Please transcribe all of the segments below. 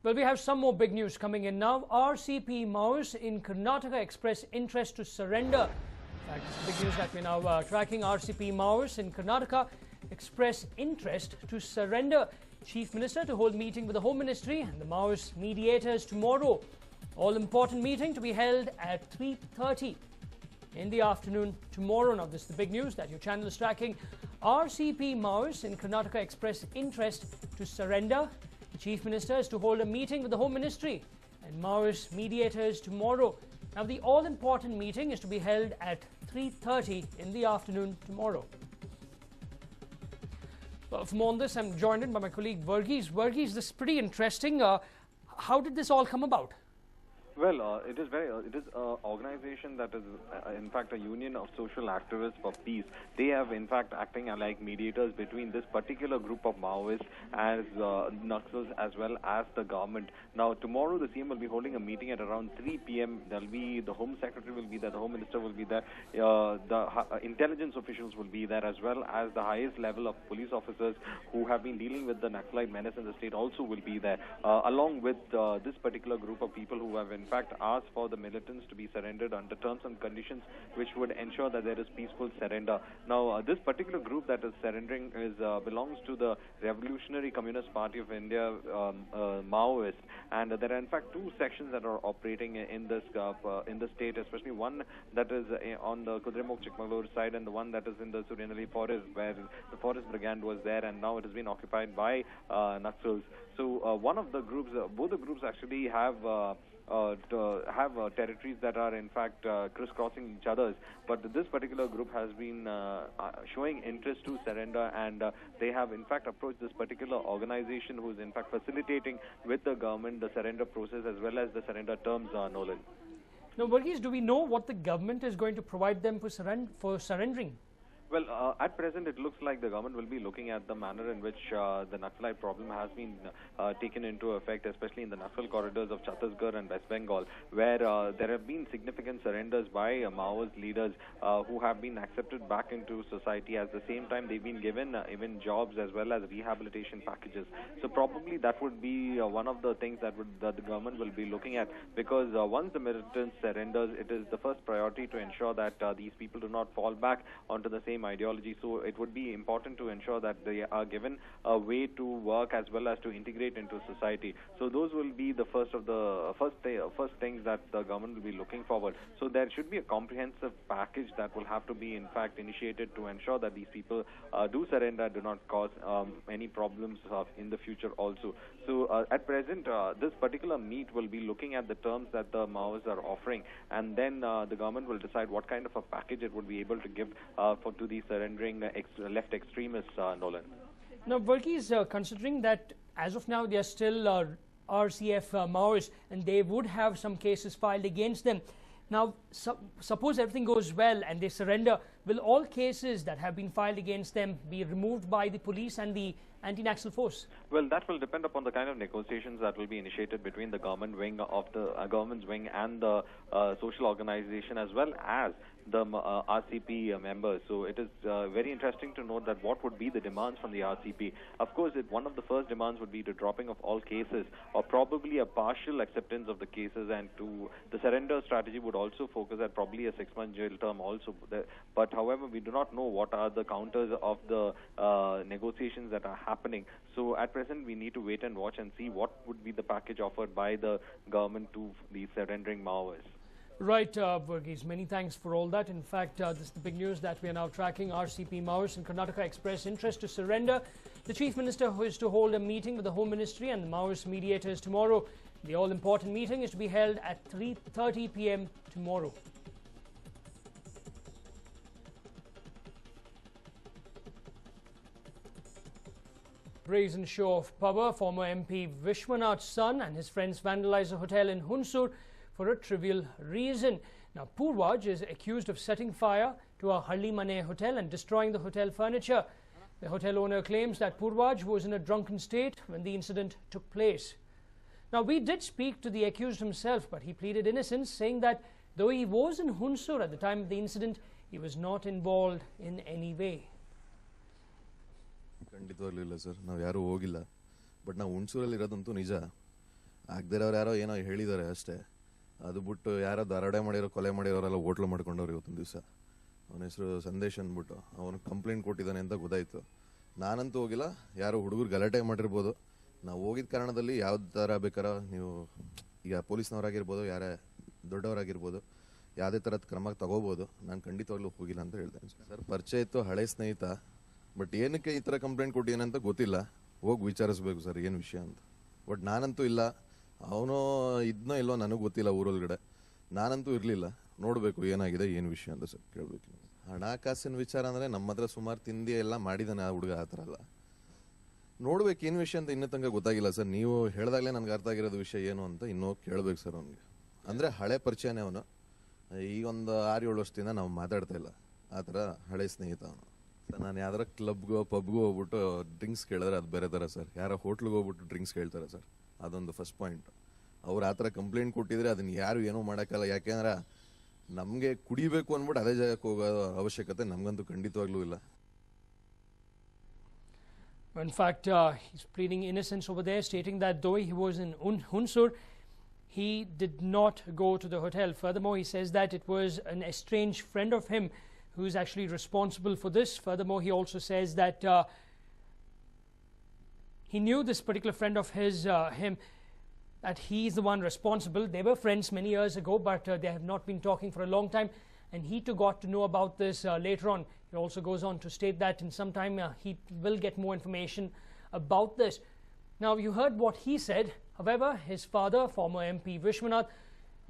Well, we have some more big news coming in now. RCP Maoists in Karnataka express interest to surrender. In fact, it's big news that we're now tracking. RCP Maoists in Karnataka express interest to surrender. Chief Minister to hold meeting with the Home Ministry and the Maoist mediators tomorrow. All-important meeting to be held at 3:30 in the afternoon tomorrow. Now, this is the big news that your channel is tracking. RCP Maoists in Karnataka express interest to surrender. The Chief Minister is to hold a meeting with the Home Ministry and Maoist mediators tomorrow. Now, the all-important meeting is to be held at 3:30 in the afternoon tomorrow. Well, for more on this, I'm joined by my colleague Varghese. Varghese, this is pretty interesting. How did this all come about? Well, it is an organization that is, in fact, a union of social activists for peace. They have, in fact, acting like mediators between this particular group of Maoists as Naxals as well as the government. Now, tomorrow the CM will be holding a meeting at around 3 p.m. There'll be the Home Secretary will be there, the Home Minister will be there, the intelligence officials will be there, as well as the highest level of police officers who have been dealing with the Naxalite menace in the state also will be there, along with this particular group of people who have, in fact, asked for the militants to be surrendered under terms and conditions which would ensure that there is peaceful surrender. Now, this particular group that is surrendering belongs to the Revolutionary Communist Party of India, Maoist, and there are, in fact, two sections that are operating in this in the state, especially one that is on the Kudremukh Chikmagalur side and the one that is in the Suryanali forest, where the forest brigade was there, and now it has been occupied by Naxals. So one of the groups, both the groups actually have territories that are, in fact, crisscrossing each other's, but this particular group has been showing interest to surrender, and they have, in fact, approached this particular organization who is, in fact, facilitating with the government the surrender process as well as the surrender terms, Nolan. Now, Varghese, do we know what the government is going to provide them for surrendering? Well, at present, it looks like the government will be looking at the manner in which the Naxalite problem has been taken into effect, especially in the Naxal corridors of Chhattisgarh and West Bengal, where there have been significant surrenders by Maoist leaders who have been accepted back into society. At the same time, they've been given even jobs as well as rehabilitation packages. So probably that would be one of the things that the government will be looking at, because once the militants surrenders, it is the first priority to ensure that these people do not fall back onto the same ideology. So it would be important to ensure that they are given a way to work as well as to integrate into society. So those will be the first things that the government will be looking forward. So there should be a comprehensive package that will have to be, in fact, initiated to ensure that these people do surrender, do not cause any problems in the future also. So at present, this particular meet will be looking at the terms that the Maoists are offering, and then the government will decide what kind of a package it would be able to give to the surrendering left extremists, Nolan. Now, Varghese, considering that as of now they are still RCF Maoists and they would have some cases filed against them. Now, suppose everything goes well and they surrender, will all cases that have been filed against them be removed by the police and the anti-Naxal force? Well, that will depend upon the kind of negotiations that will be initiated between the government wing of the government's wing and the social organization as well as the RCP members. So it is very interesting to note that what would be the demands from the RCP. Of course, one of the first demands would be the dropping of all cases, or probably a partial acceptance of the cases, and the surrender strategy would also focus at probably a 6-month jail term also. But however, we do not know what are the counters of the negotiations that are happening. So at present, we need to wait and watch and see what would be the package offered by the government to the surrendering Maoists. Right, Varghese, many thanks for all that. In fact, this is the big news that we are now tracking. RCP Maoists in Karnataka express interest to surrender. The Chief Minister who is to hold a meeting with the Home Ministry and the Maoist mediators tomorrow. The all-important meeting is to be held at 3:30 p.m. tomorrow. Brazen show of power. Former MP Vishwanath's son and his friends vandalized a hotel in Hunsur for a trivial reason. Now, Purvaj is accused of setting fire to a Halli Mane hotel and destroying the hotel furniture. The hotel owner claims that Purvaj was in a drunken state when the incident took place. Now, we did speak to the accused himself, but he pleaded innocence, saying that though he was in Hunsur at the time of the incident, he was not involved in any way. ಖಂಡಿತವಾಗ್ಲೂ ಇಲ್ಲ sir, ನಾವು ಯಾರೂ ಹೋಗಿಲ್ಲ. But ನಾವು ಹುಣಸೂರಲ್ಲಿ ಇರೋದಂತೂ ನಿಜ. ಆಗದಿರೋರು ಯಾರೋ ಏನೋ ಹೇಳಿದ್ದಾರೆ ಅಷ್ಟೇ. ಅದು ಬಿಟ್ಟು ಯಾರೋ ದರೋಡೆ ಮಾಡಿರೋ ಕೊಲೆ ಮಾಡಿರೋರೆಲ್ಲ ಹೋಟ್ಲು ಮಾಡ್ಕೊಂಡವ್ರು ಇವತ್ತೊಂದು ದಿವಸ. ಅವನ ಹೆಸರು ಸಂದೇಶ್ ಅಂದ್ಬಿಟ್ಟು ಅವನು ಕಂಪ್ಲೇಂಟ್ ಕೊಟ್ಟಿದ್ದಾನೆ ಅಂತ ಗೊತ್ತಾಯಿತು. ನಾನಂತೂ ಹೋಗಿಲ್ಲ, ಯಾರೋ ಹುಡುಗರು ಗಲಾಟೆ ಮಾಡಿರ್ಬೋದು. ನಾವು ಹೋಗಿದ್ದ ಕಾರಣದಲ್ಲಿ ಯಾವ ಥರ ಬೇಕಾರ ನೀವು ಈಗ ಪೊಲೀಸ್ನವರಾಗಿರ್ಬೋದು, ಯಾರೇ ದೊಡ್ಡವರಾಗಿರ್ಬೋದು, ಯಾವುದೇ ಥರದ ಕ್ರಮ ತಗೋಬೋದು. ನಾನು ಖಂಡಿತವಾಗ್ಲೂ ಹೋಗಿಲ್ಲ ಅಂತ ಹೇಳ್ತೇನೆ ಸರ್. ಪರಿಚಯ ಇತ್ತು, ಹಳೆ ಸ್ನೇಹಿತ. ಬಟ್ ಏನಕ್ಕೆ ಈ ಥರ ಕಂಪ್ಲೇಂಟ್ ಕೊಟ್ಟಿದ್ದೇನೆ ಅಂತ ಗೊತ್ತಿಲ್ಲ. ಹೋಗಿ ವಿಚಾರಿಸ್ಬೇಕು ಸರ್ ಏನು ವಿಷಯ ಅಂತ. ಬಟ್ ನಾನಂತೂ ಇಲ್ಲ, ಅವನು ಇದನ್ನೋ ಇಲ್ಲೋ ನನಗೆ ಗೊತ್ತಿಲ್ಲ. ಊರೊಳಗಡೆ ನಾನಂತೂ ಇರಲಿಲ್ಲ. ನೋಡಬೇಕು ಏನಾಗಿದೆ ಏನು ವಿಷಯ ಅಂತ ಸರ್ ಕೇಳಬೇಕು. ಹಣಕಾಸಿನ ವಿಚಾರ ಅಂದರೆ ನಮ್ಮ ಹತ್ರ ಸುಮಾರು ತಿಂಡಿ ಎಲ್ಲ ಮಾಡಿದ್ದಾನೆ ಆ ಹುಡುಗ. ಆ ಥರ ಅಲ್ಲ, ನೋಡ್ಬೇಕು ಏನು ವಿಷಯ ಅಂತ ಇನ್ನೂ ತನಕ ಗೊತ್ತಾಗಿಲ್ಲ ಸರ್. ನೀವು ಹೇಳಿದಾಗಲೇ ನನಗೆ ಅರ್ಥ ಆಗಿರೋದು ವಿಷಯ ಏನು ಅಂತ ಇನ್ನೂ ಕೇಳಬೇಕು ಸರ್ ಅವನಿಗೆ. ಅಂದರೆ ಹಳೆ ಪರಿಚಯನೇ ಅವನು. ಈಗ ಒಂದು 6-7 ವರ್ಷದಿಂದ ನಾವು ಮಾತಾಡ್ತಾ ಇಲ್ಲ. ಆ ಥರ ಹಳೆ ಸ್ನೇಹಿತ ಅವನು. ನಾನು ಯಾವ್ದಾರ ಕ್ಲಬ್ಗೋ ಪಬ್ಗೋ ಹೋಗ್ಬಿಟ್ಟು ಡ್ರಿಂಕ್ಸ್ ಕೇಳಿದ್ರೆ ಅದು ಬೇರೆ ಥರ ಸರ್. ಯಾರೋ ಹೋಟ್ಲಿಗೆ ಹೋಗ್ಬಿಟ್ಟು ಡ್ರಿಂಕ್ಸ್ ಕೇಳ್ತಾರೆ ಸರ್, ಅದೊಂದು ಫಸ್ಟ್ ಪಾಯಿಂಟ್. ಅವ್ರು ಆ ಥರ ಕಂಪ್ಲೇಂಟ್ ಕೊಟ್ಟಿದ್ರೆ ಅದನ್ನು ಯಾರು ಏನೂ ಮಾಡೋಕ್ಕಲ್ಲ. ಯಾಕೆಂದ್ರೆ ನಮಗೆ ಕುಡಿಬೇಕು ಅಂದ್ಬಿಟ್ಟು ಅದೇ ಜಾಗಕ್ಕೆ ಹೋಗೋ ಅವಶ್ಯಕತೆ ನಮಗಂತೂ ಖಂಡಿತವಾಗ್ಲೂ ಇಲ್ಲ. In fact, he's pleading innocence over there, stating that though he was in Hunsur, he did not go to the hotel. Furthermore, he says that it was an estranged friend of him who is actually responsible for this. Furthermore, he also says that he knew this particular friend of his, that he is the one responsible. They were friends many years ago, but they have not been talking for a long time, and he too got to know about this later on. He also goes on to state that in some time he will get more information about this. Now, you heard what he said. However, his father, former MP Vishwanath,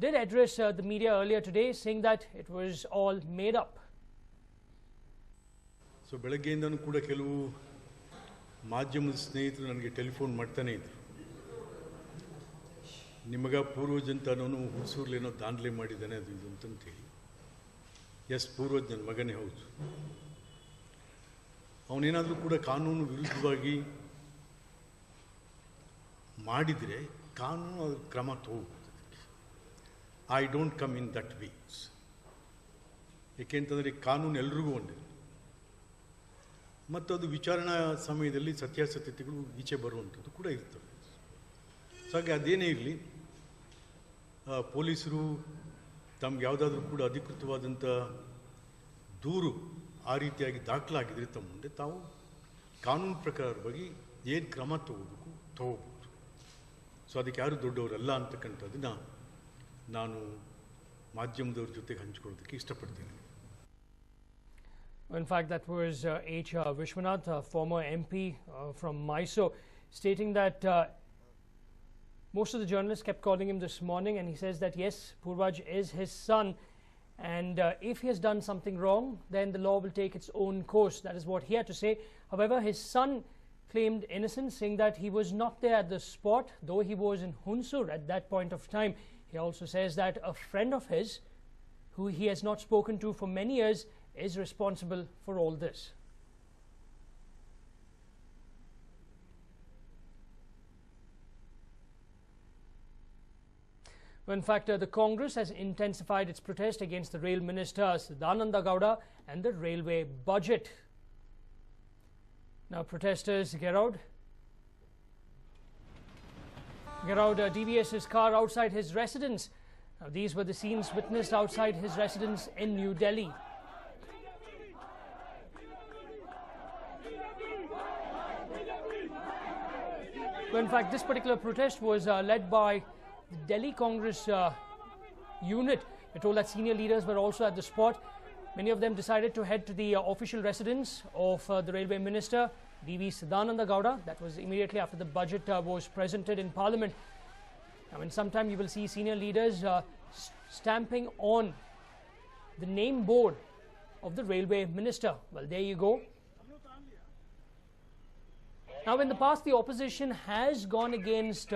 did address the media earlier today, saying that it was all made up. So ಬೆಳಗ್ಗೆಯಿಂದನೂ ಕೂಡ ಕೆಲವು ಮಾಧ್ಯಮದ ಸ್ನೇಹಿತರು ನನಗೆ telephone ಮಾಡ್ತಾನೆ ಇದ್ರು. ನಿಮಗ ಪೂರ್ವಜಂತನೂ ಹುಣಸೂರ್ಲೇನೋ ದಾಂಧಲೆ ಮಾಡಿದ್ದಾನೆ ಅದು ಇದು ಅಂತಂತೇಳಿ. ಎಸ್, ಪೂರ್ವಜ್ ನನ್ನ ಮಗನೇ ಹೌದು. ಅವನೇನಾದರೂ ಕೂಡ ಕಾನೂನು ವಿರುದ್ಧವಾಗಿ ಮಾಡಿದರೆ ಕಾನೂನು ಅದ್ರ ಕ್ರಮ ತಗೋಬೋದು. I don't come in that ways. ಏಕೆಂತಂದರೆ ಕಾನೂನು ಎಲ್ರಿಗೂ ಒಂದೇ, ಮತ್ತು ಅದು ವಿಚಾರಣಾ ಸಮಯದಲ್ಲಿ ಸತ್ಯಾಸತ್ಯತೆಗಳು ಈಚೆ ಬರುವಂಥದ್ದು ಕೂಡ ಇರ್ತವೆ. ಸೊ ಹಾಗೆ ಅದೇನೇ ಇರಲಿ, ಪೊಲೀಸರು ತಮ್ಗೆ ಯಾವುದಾದ್ರೂ ಕೂಡ ಅಧಿಕೃತವಾದಂಥ ದೂರು ಆ ರೀತಿಯಾಗಿ ದಾಖಲಾಗಿದ್ದರೆ ತಮ್ಮ ಮುಂದೆ ತಾವು ಕಾನೂನು ಪ್ರಕಾರವಾಗಿ ಏನು ಕ್ರಮ ತಗೋಬೇಕು ತಗೋಬೋದು. ಸೊ ಅದಕ್ಕೆ ಯಾರು ದೊಡ್ಡವರಲ್ಲ ಅಂತಕ್ಕಂಥದ್ದನ್ನು ನಾನು ಮಾಧ್ಯಮದವ್ರ ಜೊತೆಗೆ ಹಂಚ್ಕೊಳ್ಳೋದಕ್ಕೆ ಇಷ್ಟಪಡ್ತೀನಿ. In fact, that was H. Vishwanath, former MP from Mysore, stating that most of the journalists kept calling him this morning, and he says that yes, Purvaj is his son, and if he has done something wrong, then the law will take its own course. That is what he had to say. However, his son claimed innocence, saying that he was not there at the spot, though he was in Hunsur at that point of time. He also says that a friend of his, who he has not spoken to for many years, is responsible for all this. In fact, the Congress has intensified its protest against the Rail Minister Sadananda Gowda and the railway budget. Now, protesters Geroud deviates his car outside his residence. Now, these were the scenes witnessed outside his residence in New Delhi. Well, in fact, this particular protest was led by the Delhi Congress unit. We're told that senior leaders were also at the spot. Many of them decided to head to the official residence of the Railway Minister, D.V. Sadananda Gowda. That was immediately after the budget was presented in Parliament. Now, in some time, you will see senior leaders stamping on the name board of the Railway Minister. Well, there you go. Now, in the past, the opposition has gone against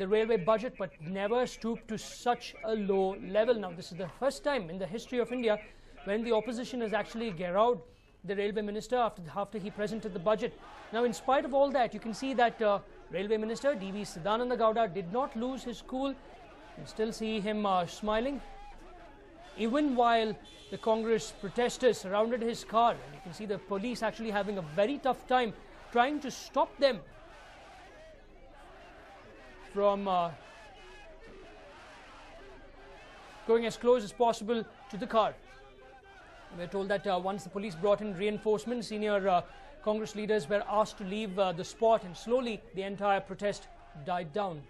the railway budget, but never stooped to such a low level. Now, this is the first time in the history of India when the opposition has actually garrowed the railway minister after he presented the budget. Now, in spite of all that, you can see that Railway Minister D.V. Sadananda Gowda did not lose his cool. You can still see him smiling, even while the Congress protesters surrounded his car. And you can see the police actually having a very tough time trying to stop them. from going as close as possible to the car. We're told that once the police brought in reinforcements, senior Congress leaders were asked to leave the spot, and slowly the entire protest died down.